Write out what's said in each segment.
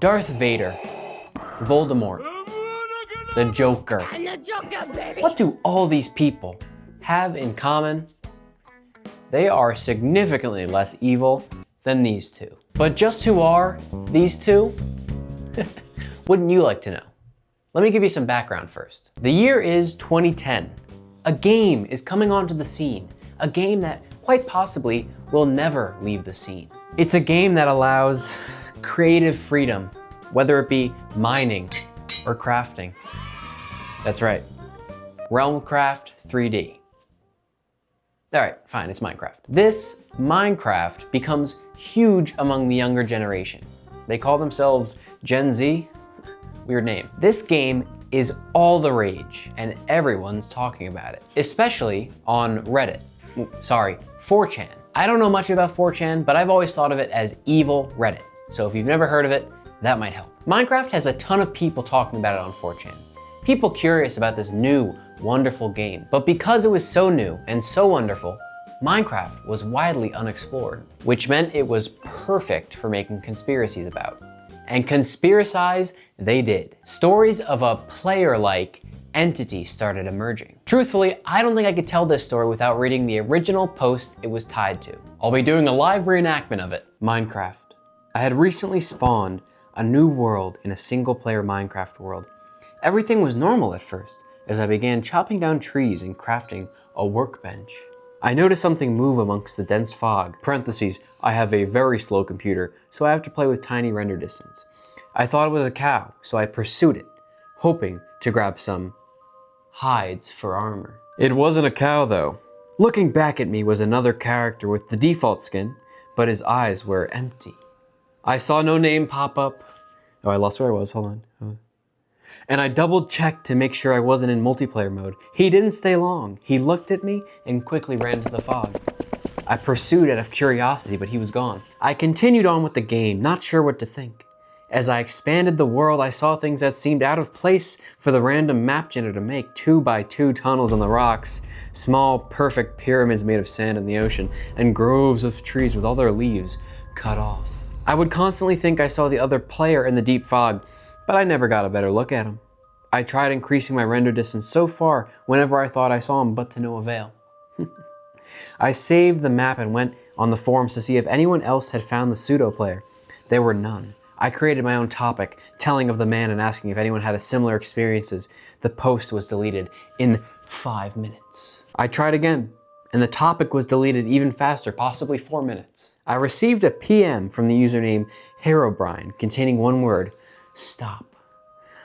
Darth Vader, Voldemort, the Joker. I'm the Joker, baby! What do all these people have in common? They are significantly less evil than these two. But just who are these two? Wouldn't you like to know? Let me give you some background first. The year is 2010. A game is coming onto the scene. A game that quite possibly will never leave the scene. It's a game that allows creative freedom, whether it be mining or crafting. That's right, Realmcraft 3D. All right, fine, it's Minecraft. This Minecraft becomes huge among the younger generation. They call themselves Gen Z. Weird name. This game is all the rage and everyone's talking about it, especially on Reddit. Sorry, 4chan. I don't know much about 4chan, but I've always thought of it as evil Reddit. So if you've never heard of it, that might help. Minecraft has a ton of people talking about it on 4chan. People curious about this new, wonderful game. But because it was so new and so wonderful, Minecraft was widely unexplored, which meant it was perfect for making conspiracies about. And conspiracize they did. Stories of a player-like entity started emerging. Truthfully, I don't think I could tell this story without reading the original post it was tied to. I'll be doing a live reenactment of it. Minecraft. I had recently spawned a new world in a single-player Minecraft world. Everything was normal at first, as I began chopping down trees and crafting a workbench. I noticed something move amongst the dense fog. Parentheses, I have a very slow computer, so I have to play with tiny render distance. I thought it was a cow, so I pursued it, hoping to grab some hides for armor. It wasn't a cow though. Looking back at me was another character with the default skin, but his eyes were empty. I saw no name pop up. Oh, I lost where I was, hold on. And I double checked to make sure I wasn't in multiplayer mode. He didn't stay long. He looked at me and quickly ran into the fog. I pursued out of curiosity, but he was gone. I continued on with the game, not sure what to think. As I expanded the world, I saw things that seemed out of place for the random map generator to make 2x2 tunnels on the rocks, small, perfect pyramids made of sand in the ocean, and groves of trees with all their leaves cut off. I would constantly think I saw the other player in the deep fog, but I never got a better look at him. I tried increasing my render distance so far whenever I thought I saw him, but to no avail. I saved the map and went on the forums to see if anyone else had found the pseudo player. There were none. I created my own topic, telling of the man and asking if anyone had a similar experiences. The post was deleted in 5 minutes. I tried again, and the topic was deleted even faster, possibly 4 minutes. I received a PM from the username Herobrine containing one word, stop.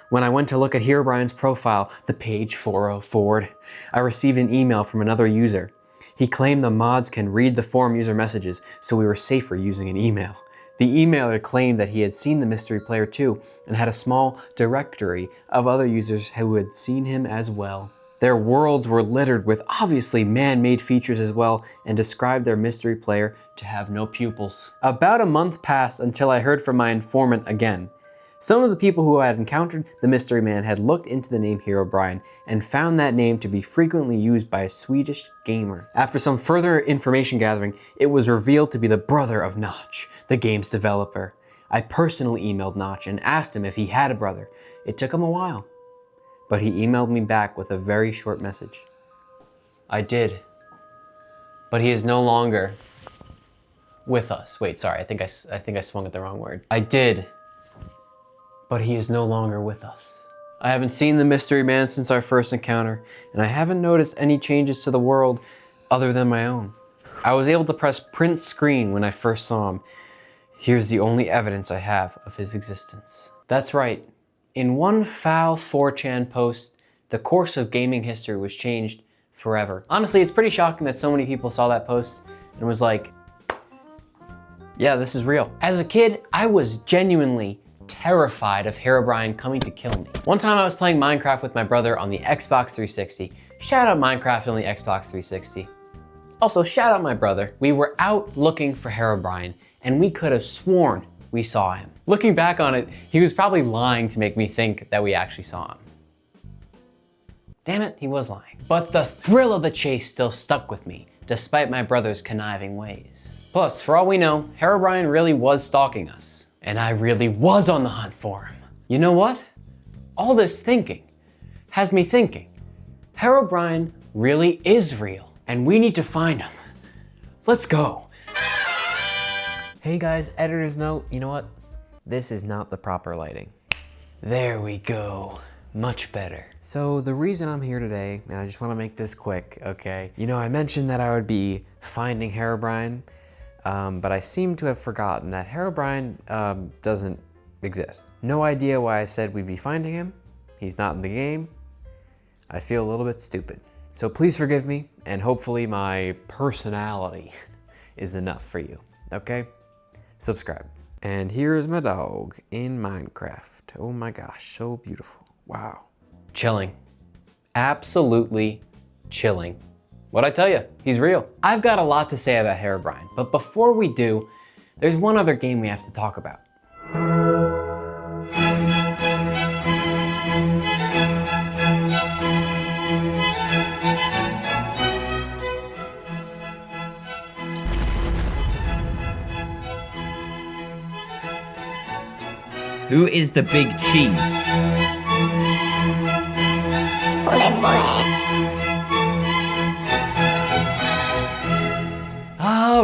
When I went to look at Herobrine's profile, the page 404'd, I received an email from another user. He claimed the mods can read the forum user messages, so we were safer using an email. The emailer claimed that he had seen the mystery player too, and had a small directory of other users who had seen him as well. Their worlds were littered with obviously man-made features as well, and described their mystery player to have no pupils. About a month passed until I heard from my informant again. Some of the people who had encountered the mystery man had looked into the name Herobrine and found that name to be frequently used by a Swedish gamer. After some further information gathering, it was revealed to be the brother of Notch, the game's developer. I personally emailed Notch and asked him if he had a brother. It took him a while, but he emailed me back with a very short message. I did, but he is no longer with us. Wait, sorry, I think I swung at the wrong word. I did, but he is no longer with us. I haven't seen the mystery man since our first encounter, and I haven't noticed any changes to the world other than my own. I was able to press print screen when I first saw him. Here's the only evidence I have of his existence. That's right. In one foul 4chan post, the course of gaming history was changed forever. Honestly, it's pretty shocking that so many people saw that post and was like, yeah, this is real. As a kid, I was genuinely terrified of Herobrine coming to kill me. One time I was playing Minecraft with my brother on the Xbox 360. Shout out Minecraft on the Xbox 360. Also, shout out my brother. We were out looking for Herobrine, and we could have sworn we saw him. Looking back on it, he was probably lying to make me think that we actually saw him. Damn it, he was lying. But the thrill of the chase still stuck with me, despite my brother's conniving ways. Plus, for all we know, Herobrine really was stalking us. And I really was on the hunt for him. You know what? All this thinking has me thinking, Herobrine really is real, and we need to find him. Let's go. Hey guys, editor's note, you know what? This is not the proper lighting. There we go, much better. So the reason I'm here today, and I just wanna make this quick, okay? You know, I mentioned that I would be finding Herobrine, but I seem to have forgotten that Herobrine doesn't exist. No idea why I said we'd be finding him. He's not in the game. I feel a little bit stupid. So please forgive me, and hopefully my personality is enough for you, okay? Subscribe. And here is my dog in Minecraft. Oh my gosh, so beautiful. Wow. Chilling. Absolutely chilling. What'd I tell you? He's real. I've got a lot to say about Herobrine, but before we do, there's one other game we have to talk about. Who is the big cheese?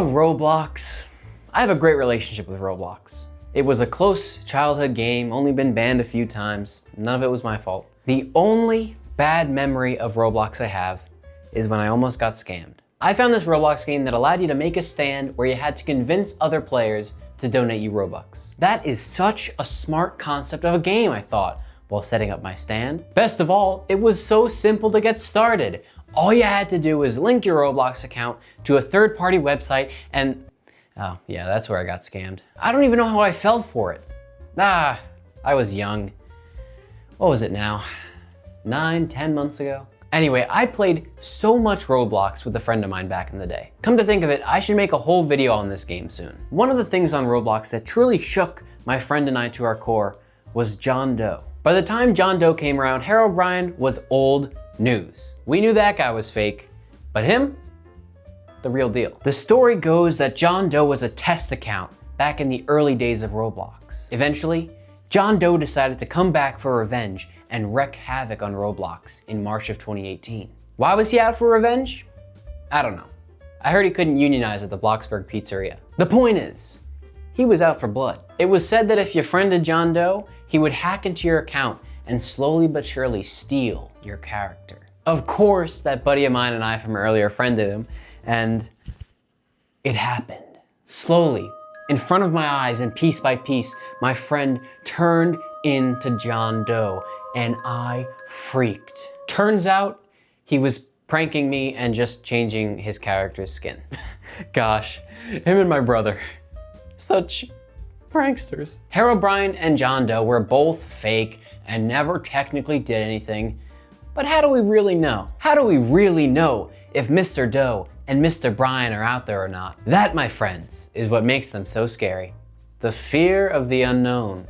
Roblox. I have a great relationship with Roblox. It was a close childhood game, only been banned a few times. None of it was my fault. The only bad memory of Roblox I have is when I almost got scammed. I found this Roblox game that allowed you to make a stand where you had to convince other players to donate you Robux. That is such a smart concept of a game, I thought, while setting up my stand. Best of all, it was so simple to get started. All you had to do was link your Roblox account to a third-party website and, oh yeah, that's where I got scammed. I don't even know how I fell for it. I was young. What was it now? 9, 10 months ago? Anyway, I played so much Roblox with a friend of mine back in the day. Come to think of it, I should make a whole video on this game soon. One of the things on Roblox that truly shook my friend and I to our core was John Doe. By the time John Doe came around, Herobrine was old news. We knew that guy was fake, but him, the real deal. The story goes that John Doe was a test account back in the early days of Roblox. Eventually, John Doe decided to come back for revenge and wreak havoc on Roblox in March of 2018. Why was he out for revenge? I don't know. I heard he couldn't unionize at the Bloxburg pizzeria. The point is, he was out for blood. It was said that if you friended John Doe, he would hack into your account and slowly but surely steal your character. Of course, that buddy of mine and I from earlier friended him, and it happened. Slowly, in front of my eyes and piece by piece, my friend turned into John Doe, and I freaked. Turns out, he was pranking me and just changing his character's skin. Gosh, him and my brother, such pranksters. Herobrine and John Doe were both fake and never technically did anything, but how do we really know? How do we really know if Mr. Doe and Mr. Brine are out there or not? That, my friends, is what makes them so scary. The fear of the unknown.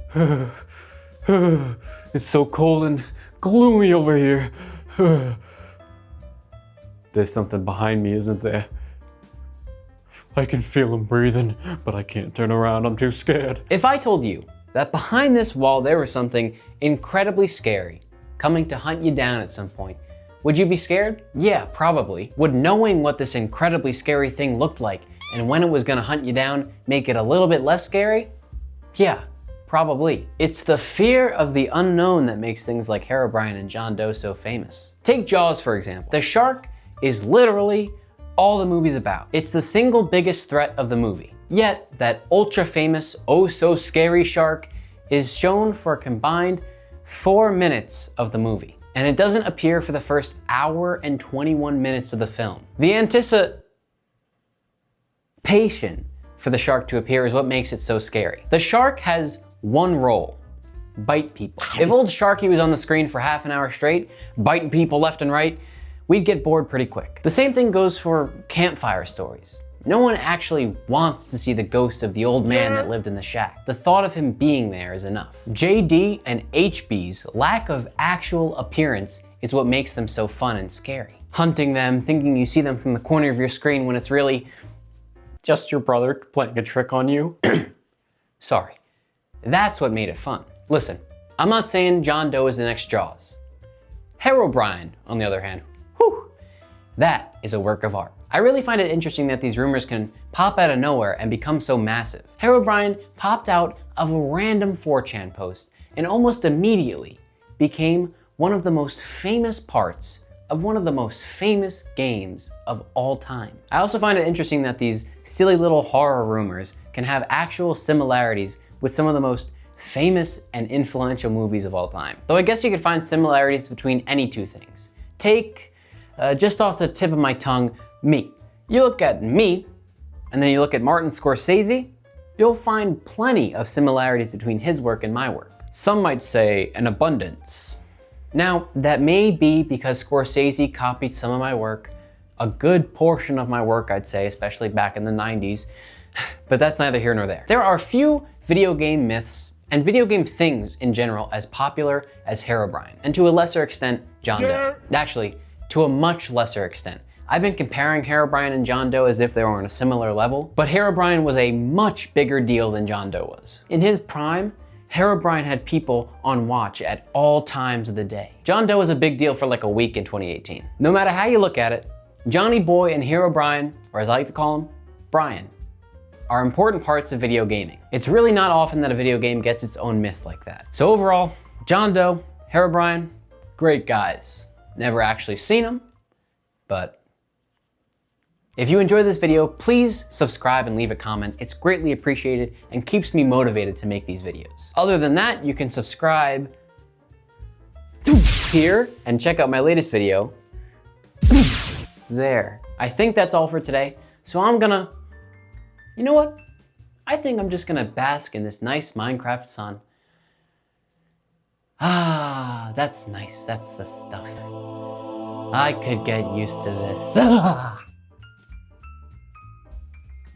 It's so cold and gloomy over here. There's something behind me, isn't there? I can feel him breathing, but I can't turn around, I'm too scared. If I told you that behind this wall there was something incredibly scary coming to hunt you down at some point, would you be scared? Yeah, probably. Would knowing what this incredibly scary thing looked like and when it was gonna hunt you down make it a little bit less scary? Yeah, probably. It's the fear of the unknown that makes things like Herobrine and John Doe so famous. Take Jaws, for example. The shark is literally all the movie's about. It's the single biggest threat of the movie. Yet, that ultra famous, oh so scary shark is shown for a combined 4 minutes of the movie. And it doesn't appear for the first hour and 21 minutes of the film. The anticipation for the shark to appear is what makes it so scary. The shark has one role: bite people. If old Sharky was on the screen for half an hour straight, biting people left and right, we'd get bored pretty quick. The same thing goes for campfire stories. No one actually wants to see the ghost of the old man that lived in the shack. The thought of him being there is enough. JD and HB's lack of actual appearance is what makes them so fun and scary. Hunting them, thinking you see them from the corner of your screen when it's really just your brother playing a trick on you. Sorry. That's what made it fun. Listen, I'm not saying John Doe is the next Jaws. Herobrine, on the other hand, whew, that is a work of art. I really find it interesting that these rumors can pop out of nowhere and become so massive. Herobrine popped out of a random 4chan post and almost immediately became one of the most famous parts of one of the most famous games of all time. I also find it interesting that these silly little horror rumors can have actual similarities with some of the most famous and influential movies of all time. Though I guess you could find similarities between any two things. Take, just off the tip of my tongue, me. You look at me, and then you look at Martin Scorsese, you'll find plenty of similarities between his work and my work. Some might say an abundance. Now, that may be because Scorsese copied some of my work, a good portion of my work I'd say, especially back in the 90s, but that's neither here nor there. There are few video game myths and video game things in general as popular as Herobrine, and to a lesser extent, John Doe. Actually, to a much lesser extent. I've been comparing Herobrine and John Doe as if they were on a similar level, but Herobrine was a much bigger deal than John Doe was. In his prime, Herobrine had people on watch at all times of the day. John Doe was a big deal for like a week in 2018. No matter how you look at it, Johnny Boy and Herobrine, or as I like to call him, Brian, are important parts of video gaming. It's really not often that a video game gets its own myth like that. So overall, John Doe, Herobrine, great guys. Never actually seen them, but if you enjoyed this video, please subscribe and leave a comment. It's greatly appreciated and keeps me motivated to make these videos. Other than that, you can subscribe here and check out my latest video there. I think that's all for today. So you know what? I think I'm just gonna bask in this nice Minecraft sun. Ah, that's nice. That's the stuff. I could get used to this.